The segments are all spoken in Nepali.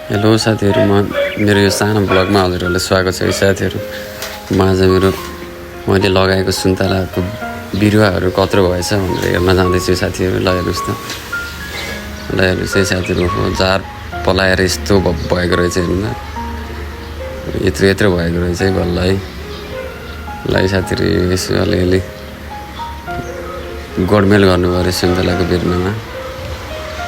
हेलो साथीहरू, मेरो यो सानो ब्लगमा हजुरहरूलाई स्वागत छ। साथीहरू, आज मैले लगाएको सुन्तलाको बिरुवाहरू कत्रो भएछ भनेर हेर्न जाँदैछु साथीहरू। ल हेर्नुहोस् त, ल हेर्नुहोस् है साथीहरू, झार पलाएर यस्तो भएको रहेछ। हेर्नु न, यत्रो भएको रहेछ है बल्ल है। ल साथीहरू, यसो अलिअलि गोडमेल गर्नु पऱ्यो सुन्तलाको बिरुवामा।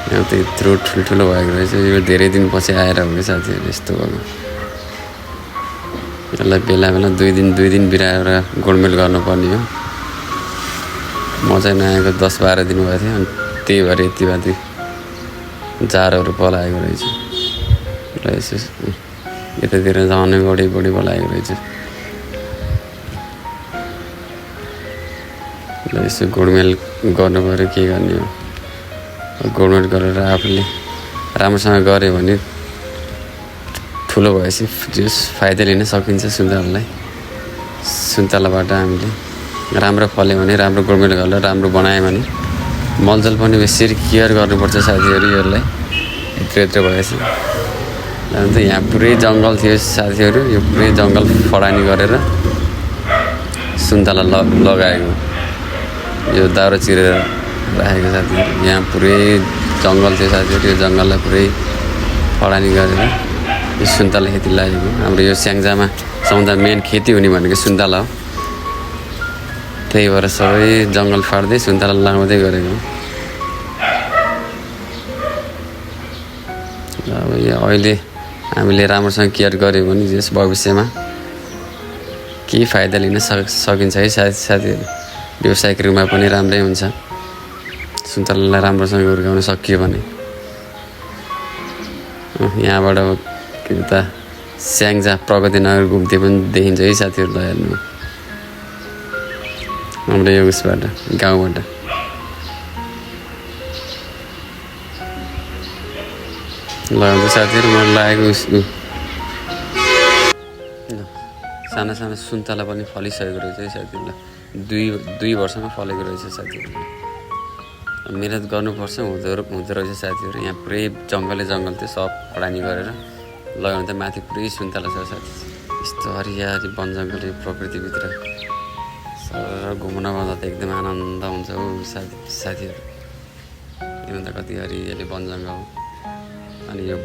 यहाँ त यत्रो ठुल्ठुलो भएको रहेछ। यो धेरै दिनपछि आएर हो कि साथीहरू यस्तो भएको। यसलाई बेला दुई दिन बिराएर गोडमेल गर्नुपर्ने हो। म चाहिँ नआएको 10-12 दिन भएको थियो, अनि त्यही भएर यति माथि जारहरू पलाएको रहेछ। र यसो यतातिर झनै बढी पलाएको रहेछ। ल यसो गोडमेल गर्नु पऱ्यो, के गर्ने हो। गोडमेल गरेर आफूले राम्रोसँग गऱ्यो भने ठुलो भएपछि जस फाइदा लिन सकिन्छ। सुन्तलाबाट हामीले राम्रो फल्यो भने, राम्रो गोडमेल गरेर राम्रो बनायो भने, मलजल पनि बेसी केयर गर्नुपर्छ साथीहरू। यसलाई यत्रो भएछ। अन्त यहाँ पुरै जङ्गल थियो साथीहरू। यो पुरै जङ्गल फडानी गरेर सुन्तला लगाएको, यो दाउरा चिरेर राखेको साथीहरू। यहाँ पुरै जङ्गल थियो साथीहरू। यो जङ्गललाई पुरै फडानी गरेर यो सुन्तला खेती लागेको। हाम्रो यो स्याङ्जामा सबभन्दा मेन खेती हुने भनेको सुन्तला हो। त्यही भएर सबै जङ्गल फाड्दै सुन्तला लगाउँदै गरेको। अब यो अहिले हामीले राम्रोसँग केयर गऱ्यो भने यस भविष्यमा केही फाइदा लिन सकिन्छ है साथीहरू। व्यावसायिक रूपमा पनि राम्रै हुन्छ। सुन्तलालाई राम्रोसँग हुर्काउन सकियो भने। यहाँबाट के त स्याङ्जा प्रगति नगर घुम्दै पनि देखिन्छ है साथीहरू। ल हेर्नु, हाम्रो यो उसबाट गाउँबाट। ल साथीहरू, म लागेको साना सुन्तला पनि फलिसकेको रहेछ है साथीहरू। दुई वर्षमा फलेको रहेछ साथीहरू। मिहिनेत गर्नुपर्छ हुँदो रहेछ साथीहरू। यहाँ पुरै जङ्गल थियो, सब फडानी गरेर लगाउनु त माथि पुरै सुन्तला छ साथी। यस्तो हरियाली वन जङ्गल प्रकृतिभित्र सर घुम्न गर्दा त एकदम आनन्द हुन्छ हो साथीहरू। हेर्नु त कति हरियाली वन जङ्गल हो। अनि यो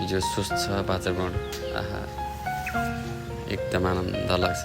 जो स्वच्छ वातावरण, आहा एकदम आनन्द लाग्छ।